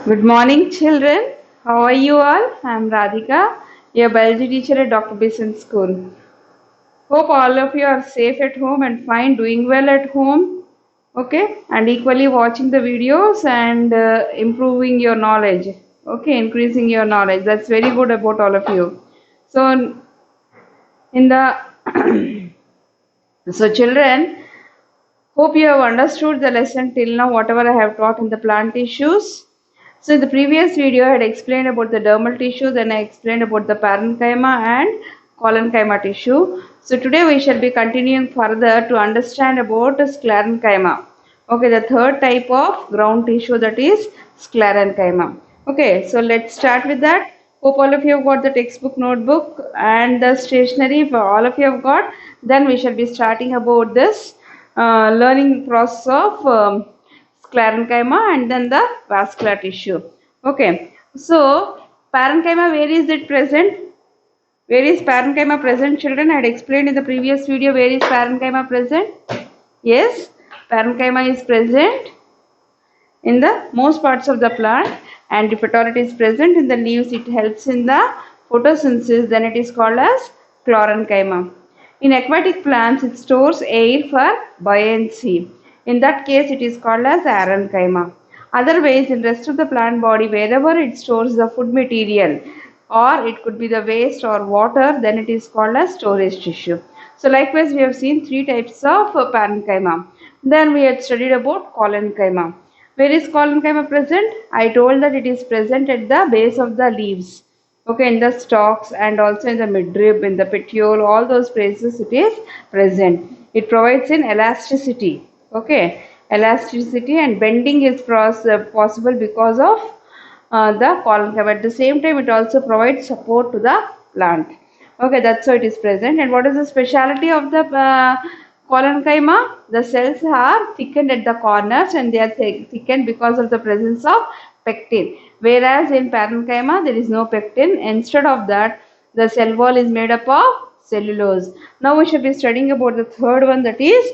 Good morning, children. How are you all? I am Radhika, your biology teacher at Dr. Bison School. Hope all of you are safe at home and fine, doing well at home. Okay, and equally watching the videos and improving your knowledge. Okay, increasing your knowledge. That's very good about all of you. So, in the children, hope you have understood the lesson till now, whatever I have taught in the plant tissues. So in the previous video, I had explained about the dermal tissue, then I explained about the parenchyma and collenchyma tissue. So today we shall be continuing further to understand about sclerenchyma. Okay, the third type of ground tissue, that is sclerenchyma. Okay, so let's start with that. Hope all of you have got the textbook, notebook and the stationery. For all of you have got, then we shall be starting about this learning process of sclerenchyma and then the vascular tissue. Okay, so parenchyma, where is it present? Where is parenchyma present, children? I had explained in the previous video where is parenchyma present. Yes, parenchyma is present in the most parts of the plant, and if at all it is present in the leaves, it helps in the photosynthesis, then it is called as chlorenchyma. In aquatic plants, it stores air for buoyancy. In that case, it is called as aerenchyma. Otherwise, in rest of the plant body, wherever it stores the food material, or it could be the waste or water, then it is called as storage tissue. So likewise, we have seen three types of parenchyma. Then we had studied about collenchyma. Where is collenchyma present? I told that it is present at the base of the leaves. Okay, in the stalks and also in the midrib, in the petiole, all those places it is present. It provides an elasticity. Okay, elasticity and bending is possible because of the collenchyma. At the same time, it also provides support to the plant. Okay, that's how it is present. And what is the speciality of the collenchyma? The cells are thickened at the corners and they are thickened because of the presence of pectin. Whereas in parenchyma, there is no pectin. Instead of that, the cell wall is made up of cellulose. Now we shall be studying about the third one, that is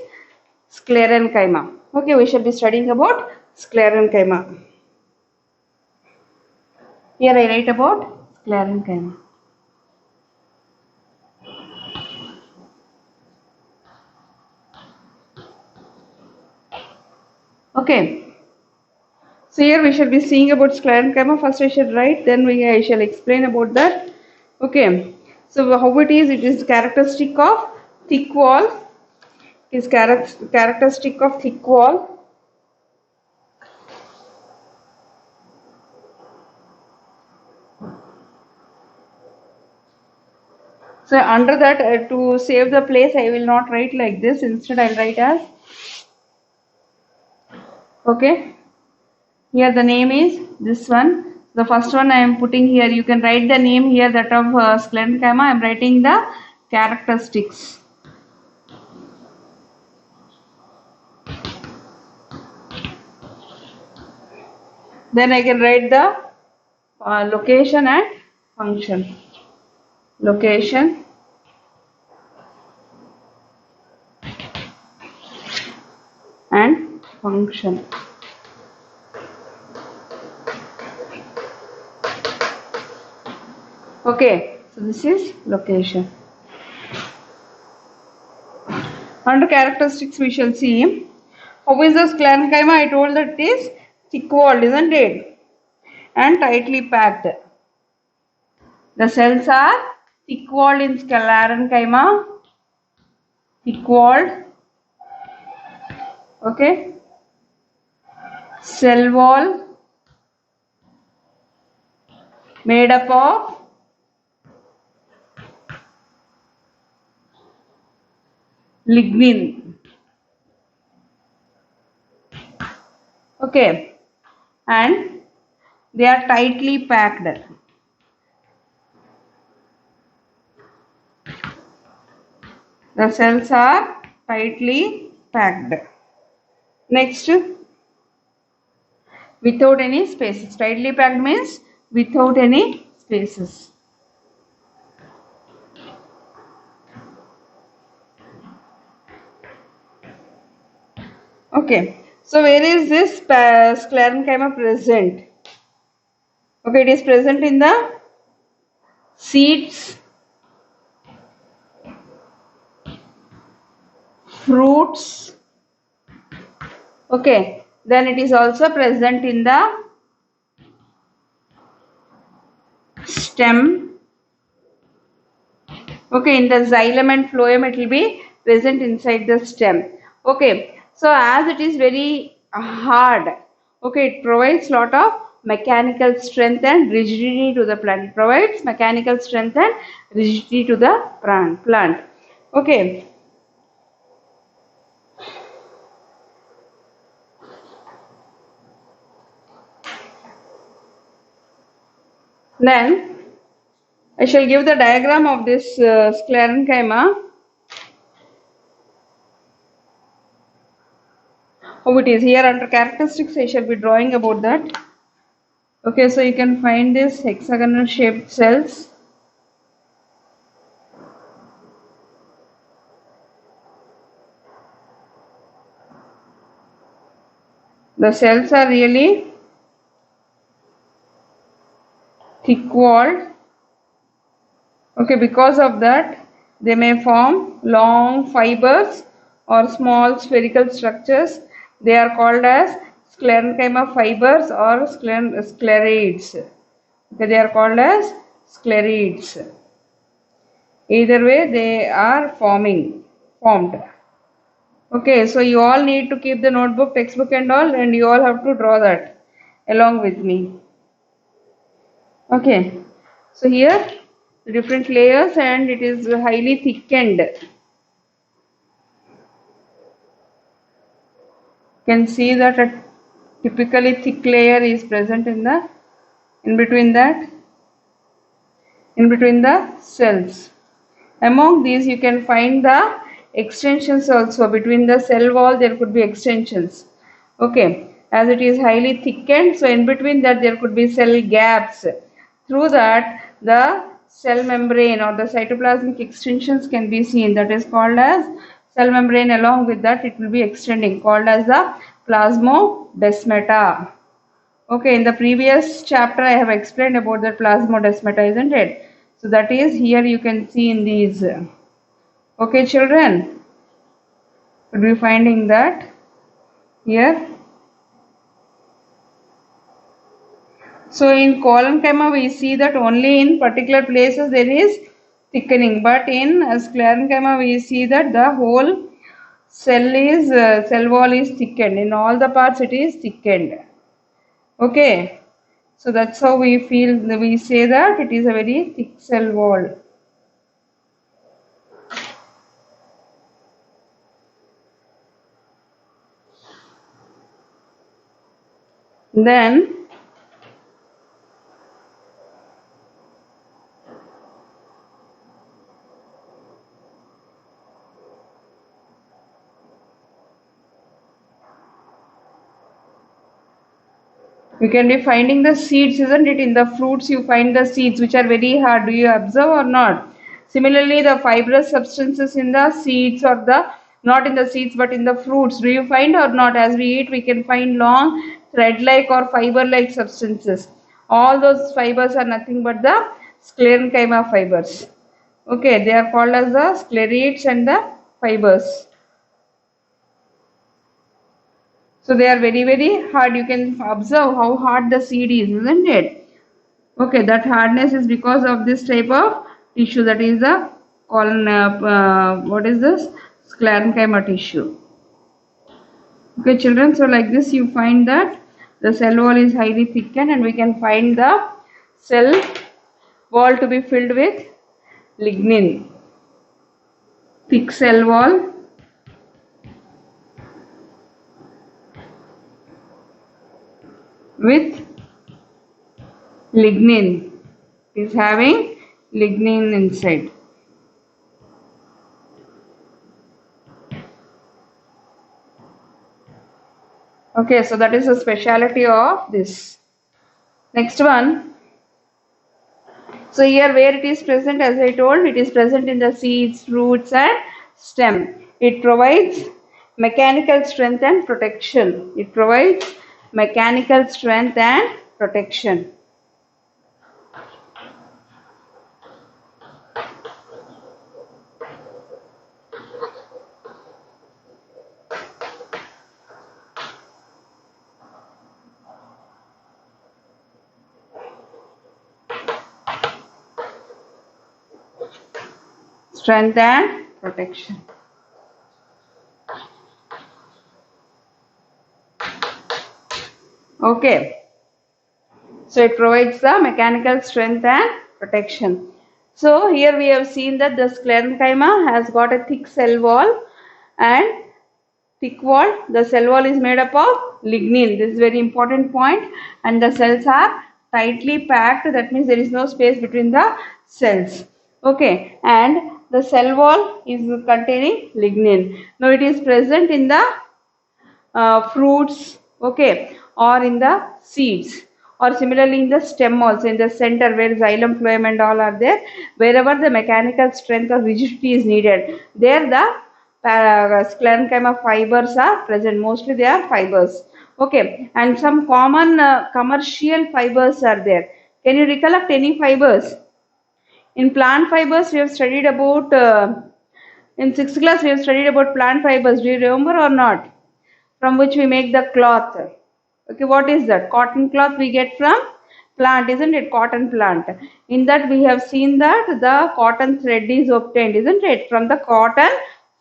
sclerenchyma. Okay, we shall be studying about sclerenchyma. Here I write about sclerenchyma. Okay, so here we shall be seeing about sclerenchyma. First I shall write, then I shall explain about that. Okay, so how it is characteristic of thick wall. It is characteristic of thick wall. So under that, to save the place, I will not write like this. Instead, I'll write as, okay. Here the name is this one. The first one I am putting here. You can write the name here, that of sclerenchyma. I am writing the characteristics. Then I can write the location and function. Location and function. Okay, so this is location. Under characteristics, we shall see how is the sclerenchyma. I told that it is thick walled, isn't it? And tightly packed. The cells are thick walled in sclerenchyma. Thick walled. Okay. Cell wall made up of lignin. Okay, and they are tightly packed. The cells are tightly packed. Next, without any spaces. Tightly packed means without any spaces. Okay, so where is this sclerenchyma present? Okay, it is present in the seeds, fruits. Okay, then it is also present in the stem. Okay, in the xylem and phloem it will be present inside the stem. Okay, so as it is very hard, okay, it provides lot of mechanical strength and rigidity to the plant. It provides mechanical strength and rigidity to the plant. Okay, then I shall give the diagram of this sclerenchyma. How it is here under characteristics. I shall be drawing about that. Okay, so you can find this hexagonal shaped cells. The cells are really thick walled. Okay, because of that they may form long fibers or small spherical structures. They are called as sclerenchyma fibers or sclerids. Okay, they are called as sclerids. Either way they are formed. Okay, so you all need to keep the notebook, textbook and all, and you all have to draw that along with me. Okay, so here the different layers and it is highly thickened. You can see that a typically thick layer is present in the in between the cells. Among these you can find the extensions also. Between the cell wall there could be extensions. Okay, as it is highly thickened, so in between that there could be cell gaps. Through that the cell membrane or the cytoplasmic extensions can be seen. That is called as cell membrane. Along with that it will be extending, called as the plasmodesmata. Okay, in the previous chapter I have explained about the plasmodesmata, isn't it? So that is here you can see in these. Okay, children, could be finding that here. So in collenchyma we see that only in particular places there is thickening, but in sclerenchyma we see that the whole cell wall is thickened. In all the parts it is thickened. Okay, so that's how we say that it is a very thick cell wall. Then you can be finding the seeds, isn't it? In the fruits you find the seeds which are very hard. Do you observe or not? Similarly, the fibrous substances in the seeds or the not in the seeds but in the fruits, do you find or not? As we eat we can find long thread like or fiber like substances. All those fibers are nothing but the sclerenchyma fibers. Okay, they are called as the sclerids and the fibers. So they are very hard. You can observe how hard the seed is, isn't it? Okay, that hardness is because of this type of tissue, that is the what is this? Sclerenchyma tissue. Okay, children, so like this you find that the cell wall is highly thickened and we can find the cell wall to be filled with lignin. Thick cell wall with lignin, is having lignin inside. Okay, so that is the speciality of this. Next one. So here where it is present, as I told, it is present in the seeds, roots and stem. It provides mechanical strength and protection. It provides mechanical strength and protection. strength and protection. Okay. So it provides the mechanical strength and protection. So here we have seen that the sclerenchyma has got a thick cell wall and thick wall. The cell wall is made up of lignin. This is very important point. And the cells are tightly packed. That means there is no space between the cells. Okay. And the cell wall is containing lignin. Now it is present in the fruits, okay, or in the seeds, or similarly in the stem also, in the center where xylem, phloem and all are there. Wherever the mechanical strength or rigidity is needed, there the sclerenchyma fibers are present. Mostly they are fibers, okay. And some common commercial fibers are there. Can you recollect any fibers? In plant fibers we have studied about in 6th class we have studied about plant fibers. Do you remember or not? From which we make the cloth. Okay, what is that? Cotton cloth we get from plant, isn't it? Cotton plant. In that we have seen that the cotton thread is obtained, isn't it? From the cotton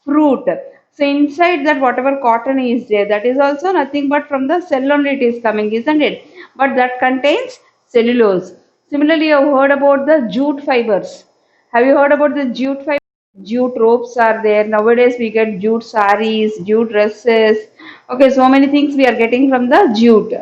fruit. So inside that whatever cotton is there, that is also nothing but from the cell only it is coming, isn't it? But that contains cellulose. Similarly, you have heard about the jute fibers. Have you heard about the jute fibers? Jute ropes are there. Nowadays we get jute saris, jute dresses. Okay, so many things we are getting from the jute.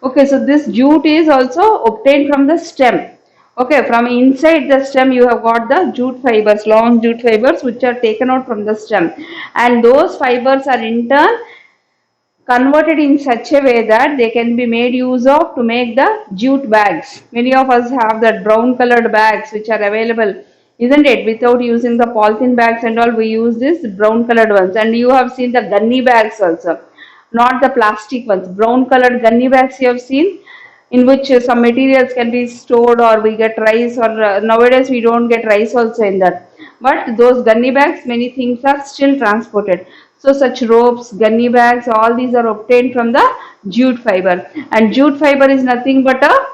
Okay, so this jute is also obtained from the stem. Okay, from inside the stem you have got the jute fibers, long jute fibers which are taken out from the stem. And those fibers are in turn converted in such a way that they can be made use of to make the jute bags. Many of us have that brown colored bags which are available, isn't it? Without using the polythene bags and all, we use this brown colored ones. And you have seen the gunny bags also, not the plastic ones. Brown colored gunny bags you have seen, in which some materials can be stored, or we get rice, or nowadays we don't get rice also in that. But those gunny bags, many things are still transported. So such ropes, gunny bags, all these are obtained from the jute fiber. And jute fiber is nothing but a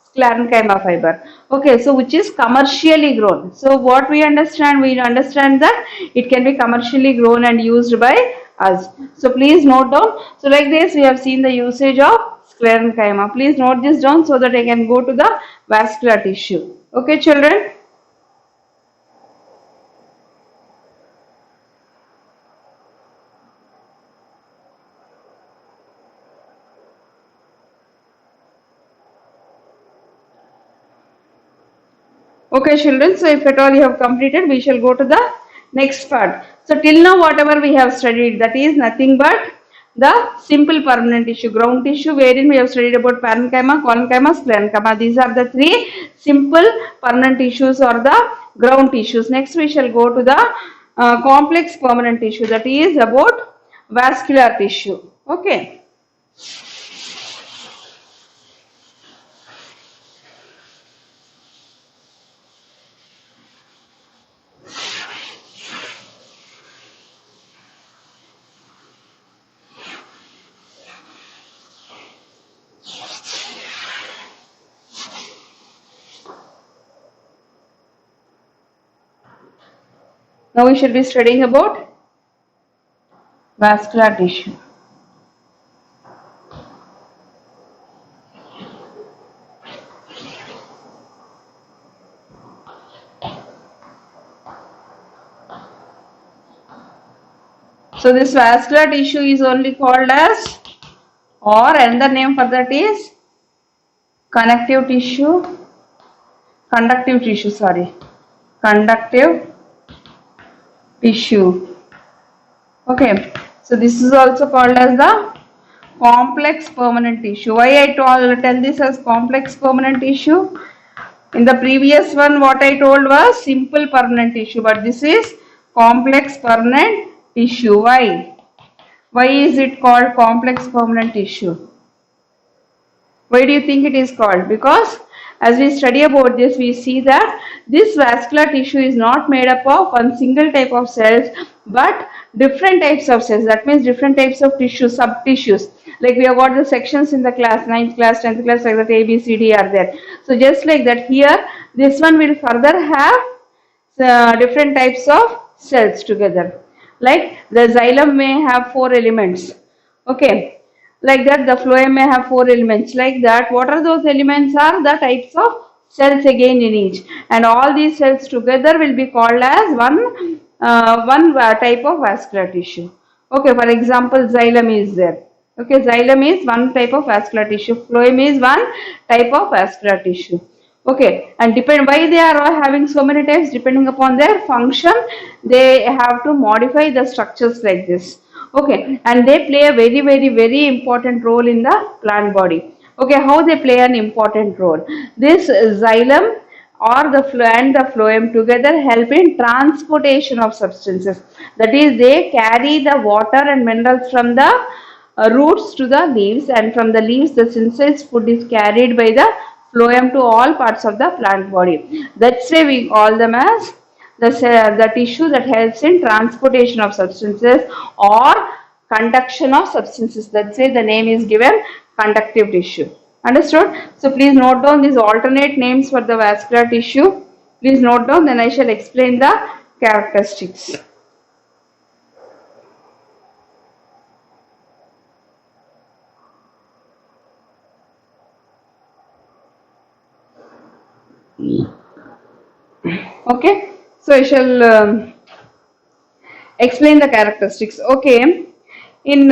sclerenchyma fiber. Okay, so which is commercially grown. So what we understand that it can be commercially grown and used by us. So please note down. So like this we have seen the usage of sclerenchyma. Please note this down so that I can go to the vascular tissue. Okay, children. Okay, children, so if at all you have completed, we shall go to the next part. So till now whatever we have studied, that is nothing but the simple permanent tissue, ground tissue, wherein we have studied about parenchyma, collenchyma, sclerenchyma. These are the three simple permanent tissues or the ground tissues. Next we shall go to the complex permanent tissue, that is about vascular tissue. Okay. Now we should be studying about vascular tissue. So this vascular tissue is only called as, or another name for that is conductive tissue, conductive tissue. Okay, so this is also called as the complex permanent tissue. Why I tell this as complex permanent tissue? In the previous one what I told was simple permanent tissue, but this is complex permanent tissue. Why? Why is it called complex permanent tissue? Why do you think it is called? Because as we study about this, we see that this vascular tissue is not made up of one single type of cells, but different types of cells. That means different types of tissues, sub-tissues. Like we have got the sections in the class, 9th class, 10th class, like that A, B, C, D are there. So just like that here, this one will further have different types of cells together. Like the xylem may have 4 elements. Okay, like that the phloem may have 4 elements. Like that, what are those elements? Are the types of cells again in each, and all these cells together will be called as one type of vascular tissue. Okay, for example, xylem is there. Okay, xylem is one type of vascular tissue. Phloem is one type of vascular tissue. Okay, and depend why they are all having so many types, depending upon their function, they have to modify the structures like this. Okay, and they play a very important role in the plant body. Okay, how they play an important role? This xylem or the and the phloem together help in transportation of substances. That is, they carry the water and minerals from the roots to the leaves, and from the leaves the synthesized food is carried by the phloem to all parts of the plant body. That's why we call them as the tissue that helps in transportation of substances or conduction of substances. That's why the name is given conductive tissue. Understood? So please note down these alternate names for the vascular tissue. Please note down, then I shall explain the characteristics. Okay, so I shall explain the characteristics. Okay, in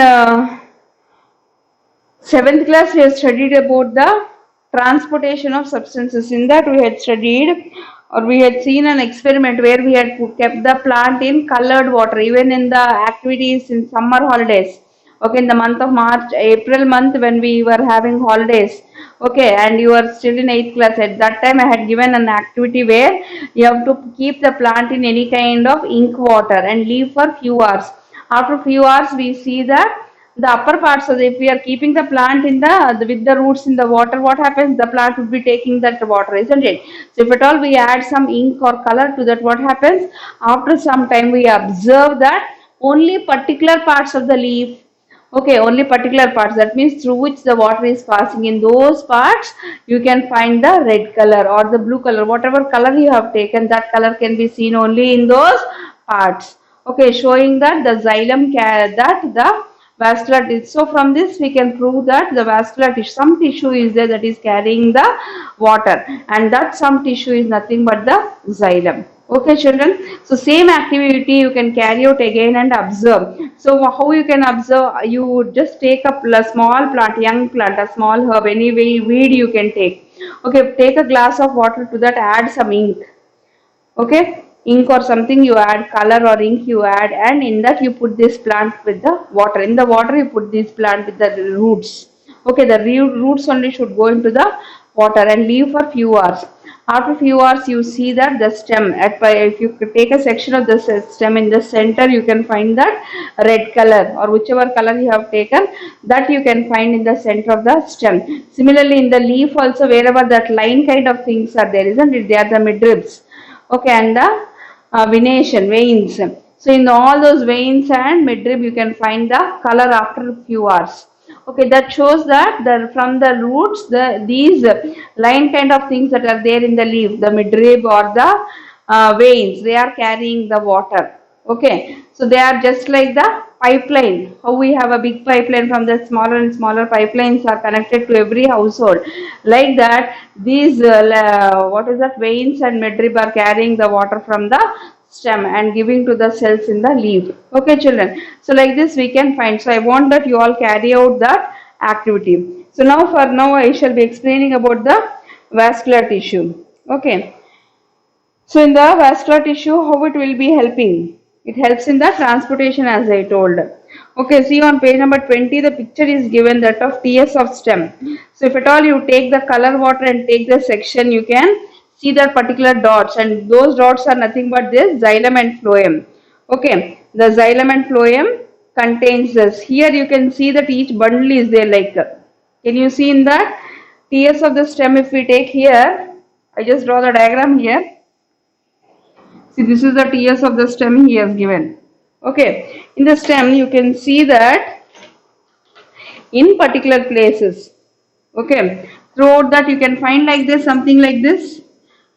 7th class we have studied about the transportation of substances. In that we had studied, or we had seen an experiment where we had kept the plant in colored water, even in the activities in summer holidays. Okay, in the month of March, April month, when we were having holidays. Okay, and you are still in 8th class. At that time I had given an activity where you have to keep the plant in any kind of ink water and leave for few hours. After few hours we see that the upper parts of the, if we are keeping the plant in the with the roots in the water, what happens? The plant would be taking that water, isn't it? So if at all we add some ink or color to that, what happens? After some time we observe that only particular parts of the leaf, okay, only particular parts, that means through which the water is passing, in those parts you can find the red color or the blue color, whatever color you have taken, that color can be seen only in those parts. Okay, showing that the xylem that the vascular tissue. So from this we can prove that the vascular tissue, some tissue is there that is carrying the water, and that some tissue is nothing but the xylem. Okay, children. So same activity you can carry out again and observe. So how you can observe? You just take a small plant, young plant, a small herb, any weed you can take. Okay, take a glass of water, to that add some ink. Okay, ink or something you add, color or ink you add, and in that you put this plant with the water. In the water you put this plant with the roots. Okay, the roots only should go into the water and leave for few hours. After few hours you see that the stem, if you take a section of the stem, in the center you can find that red color, or whichever color you have taken, that you can find in the center of the stem. Similarly in the leaf also, wherever that line kind of things are there, isn't it? They are the midribs. Okay, and the venation, veins. So in all those veins and midrib you can find the color after a few hours. Okay, that shows that from the roots, these line kind of things that are there in the leaf, the midrib or the veins, they are carrying the water. Okay, so they are just like the pipeline. How we have a big pipeline, from the smaller and smaller pipelines are connected to every household. Like that, these what is that, veins and midrib are carrying the water from the stem and giving to the cells in the leaf. Okay, children. So like this we can find. So I want that you all carry out that activity. So now I shall be explaining about the vascular tissue. Okay. So in the vascular tissue, how it will be helping? It helps in the transportation, as I told. Okay, see on page number 20, the picture is given, that of TS of stem. So if at all you take the color water and take the section, you can see that particular dots, and those dots are nothing but this xylem and phloem. Okay, the xylem and phloem contains this. Here you can see that each bundle is there, like, can you see in that TS of the stem? If we take here, I just draw the diagram here. See, this is the TS of the stem he has given. Okay, in the stem you can see that in particular places. Okay, throughout that you can find like this, something like this.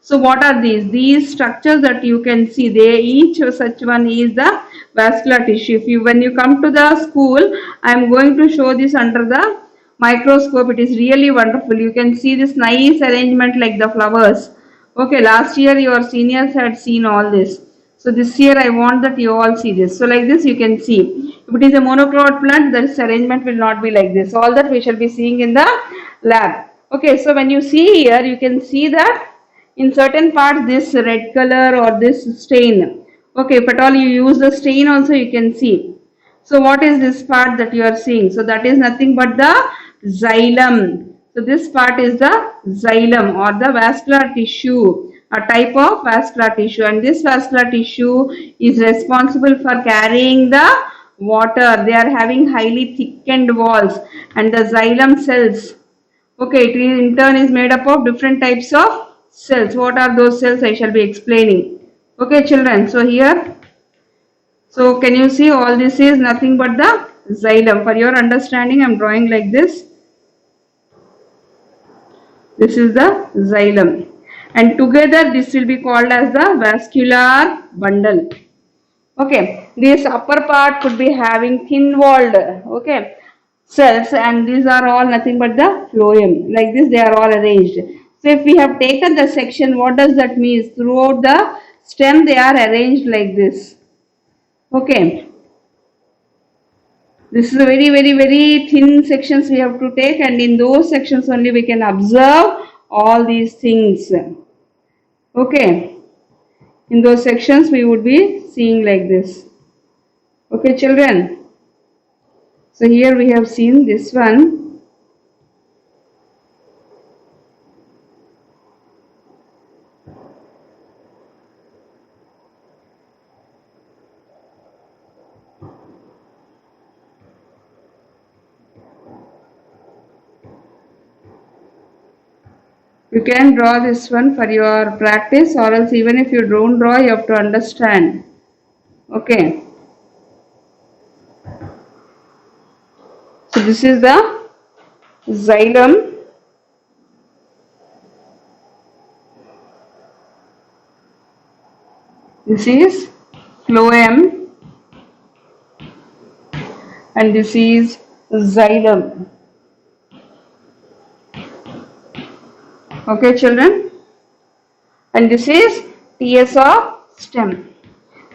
So what are these? These structures that you can see, they each such one is the vascular tissue. If you, when you come to the school, I am going to show this under the microscope. It is really wonderful. You can see this nice arrangement like the flowers. Okay, last year your seniors had seen all this. So this year I want that you all see this. So like this you can see. If it is a monoclonal plant, this arrangement will not be like this. All that we shall be seeing in the lab. Okay, so when you see here, you can see that in certain parts this red color or this stain. Okay, if at all you use the stain also you can see. So what is this part that you are seeing? So that is nothing but the xylem. So this part is the xylem or the vascular tissue, a type of vascular tissue, and this vascular tissue is responsible for carrying the water. They are having highly thickened walls, and the xylem cells. Okay, it in turn is made up of different types of cells. What are those cells? I shall be explaining. Okay, children. So here, so can you see all this is nothing but the xylem. For your understanding, I am drawing like this. This is the xylem. And together this will be called as the vascular bundle. Okay, this upper part could be having thin walled, okay, cells, and these are all nothing but the phloem. Like this they are all arranged. So if we have taken the section, what does that mean? Throughout the stem they are arranged like this. Okay, this is a very thin sections we have to take, and in those sections only we can observe all these things. Okay, in those sections we would be seeing like this. Okay, children. So here we have seen this one. You can draw this one for your practice, or else even if you don't draw, you have to understand. Okay. So this is the xylem. This is phloem, and this is xylem. Okay, children, and this is TS of stem.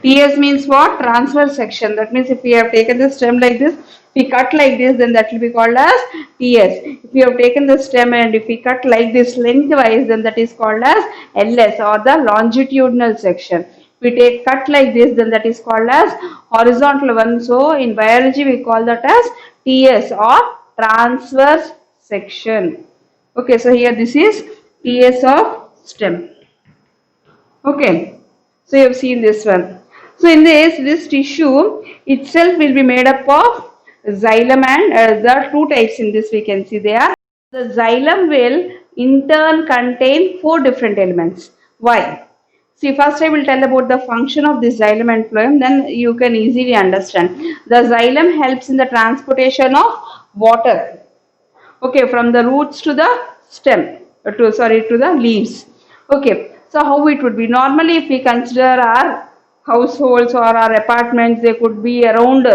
TS means what? Transverse section. That means if we have taken the stem like this, we cut like this, then that will be called as TS. If we have taken the stem and if we cut like this lengthwise, then that is called as LS or the longitudinal section. If we take cut like this, then that is called as horizontal one. So in biology we call that as TS or transverse section. Okay, so here this is TS of stem. Okay, so you have seen this one. So in this tissue itself will be made up of xylem, and there are two types in this we can see there. The xylem will in turn contain 4 different elements. Why? See, first I will tell about the function of this xylem and phloem, then you can easily understand. The xylem helps in the transportation of water, okay, from the roots to the stem, to the leaves. Okay, so how it would be? Normally if we consider our households or our apartments, they could be around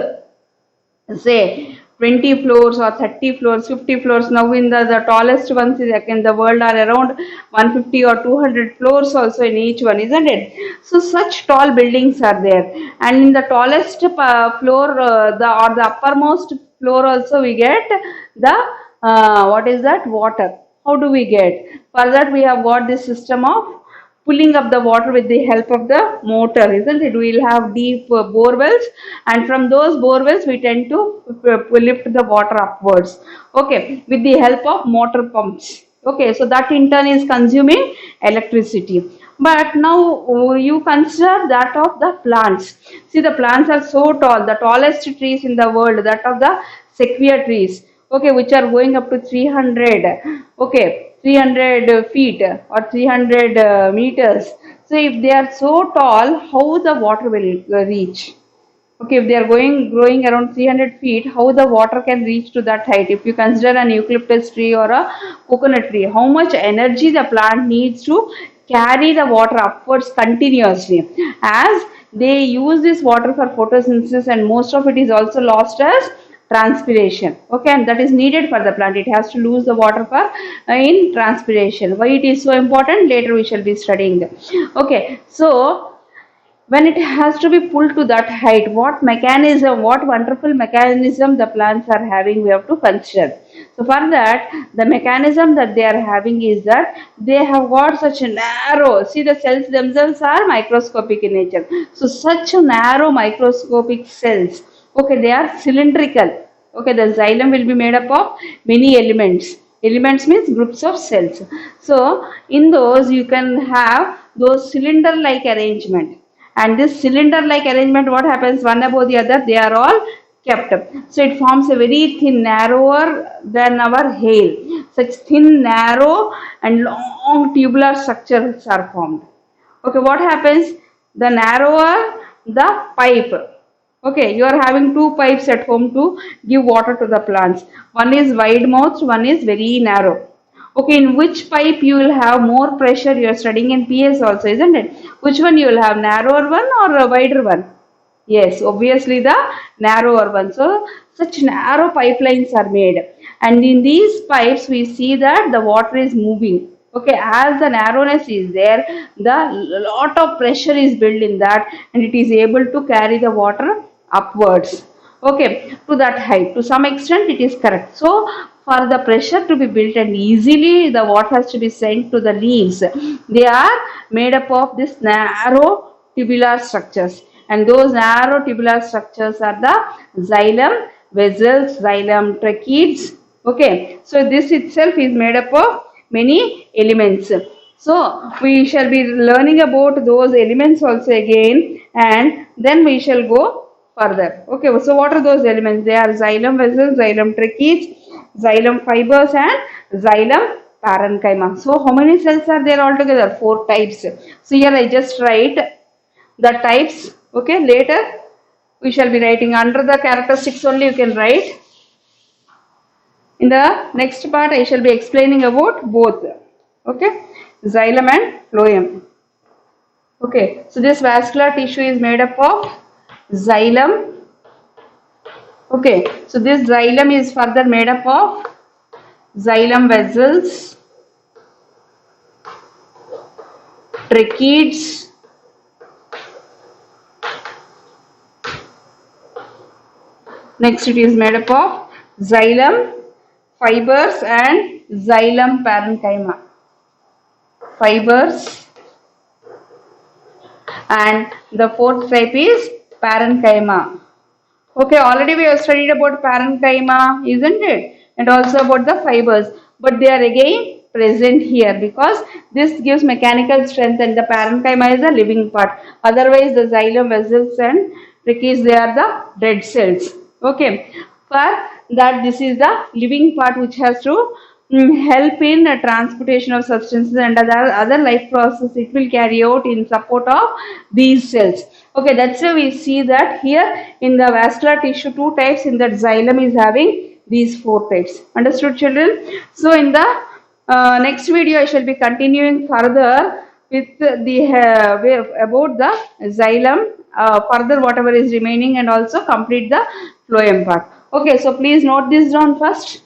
say 20 floors or 30 floors, 50 floors. Now in the tallest ones in the world are around 150 or 200 floors also in each one, isn't it? So such tall buildings are there, and in the tallest floor, the uppermost floor also we get the what is that? Water. How do we get? For that we have got this system of pulling up the water with the help of the motor, isn't it? We will have deep bore wells, and from those bore wells we tend to lift the water upwards, okay, with the help of motor pumps. Okay, so that in turn is consuming electricity. But now you consider that of the plants. See, the plants are so tall, the tallest trees in the world, that of the sequoia trees, okay, which are going up to 300, okay, 300 feet or 300 meters. So if they are so tall, how the water will reach? Okay, if they are growing around 300 feet, how the water can reach to that height? If you consider an eucalyptus tree or a coconut tree, how much energy the plant needs to carry the water upwards continuously, as they use this water for photosynthesis, and most of it is also lost as transpiration. Okay, and that is needed for the plant. It has to lose the water for in transpiration. Why it is so important, later we shall be studying. Okay, so when it has to be pulled to that height, what mechanism, what wonderful mechanism the plants are having, we have to consider. So for that, the mechanism that they are having is that they have got such a narrow, see, the cells themselves are microscopic in nature, so such a narrow microscopic cells. Okay, they are cylindrical. Okay, the xylem will be made up of many elements. Elements means groups of cells. So in those you can have those cylinder like arrangement, and this cylinder like arrangement, what happens, one above the other, they are all kept up. So it forms a very thin, narrower than our hail. Such thin, narrow and long tubular structures are formed. Okay, what happens, the narrower the pipe. Okay, you are having two pipes at home to give water to the plants. One is wide mouthed, one is very narrow. Okay, in which pipe you will have more pressure? You are studying in PS also, isn't it? Which one you will have, narrower one or a wider one? Yes, obviously the narrower one. So such narrow pipelines are made, and in these pipes we see that the water is moving. Okay, as the narrowness is there, the lot of pressure is built in that, and it is able to carry the water upwards. Okay, to that height. To some extent, it is correct. So for the pressure to be built and easily the water has to be sent to the leaves, they are made up of this narrow tubular structures, and those narrow tubular structures are the xylem vessels, xylem tracheids. Okay, so this itself is made up of many elements. So we shall be learning about those elements also again, and then we shall go further. Okay, so what are those elements? They are xylem vessels, xylem tracheids, xylem fibers, and xylem parenchyma. So how many cells are there altogether? 4 types. So here I just write the types. Okay, later we shall be writing under the characteristics only, you can write. In the next part I shall be explaining about both. Okay, xylem and phloem. Okay, so this vascular tissue is made up of xylem. Okay, so this xylem is further made up of xylem vessels, tracheids, next it is made up of xylem fibers and xylem parenchyma. Fibers, and the fourth type is parenchyma. Okay, already we have studied about parenchyma, isn't it? And also about the fibers, but they are again present here because this gives mechanical strength, and the parenchyma is the living part. Otherwise, the xylem vessels and tracheids, they are the dead cells. Okay, for that, this is the living part which has to help in transportation of substances and other life process. It will carry out in support of these cells. Okay, that's why we see that here in the vascular tissue 2 types, in that xylem is having these 4 types. Understood, children? So in the next video I shall be continuing further with the about the xylem, further whatever is remaining, and also complete the phloem part. Okay, so please note this down first.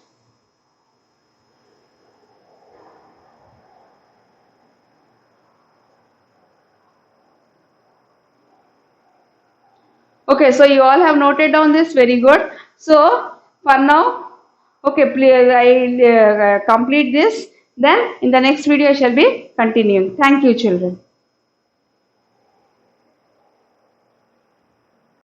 Okay, so you all have noted down this, very good. So for now, okay, please I complete this. Then in the next video I shall be continuing. Thank you, children.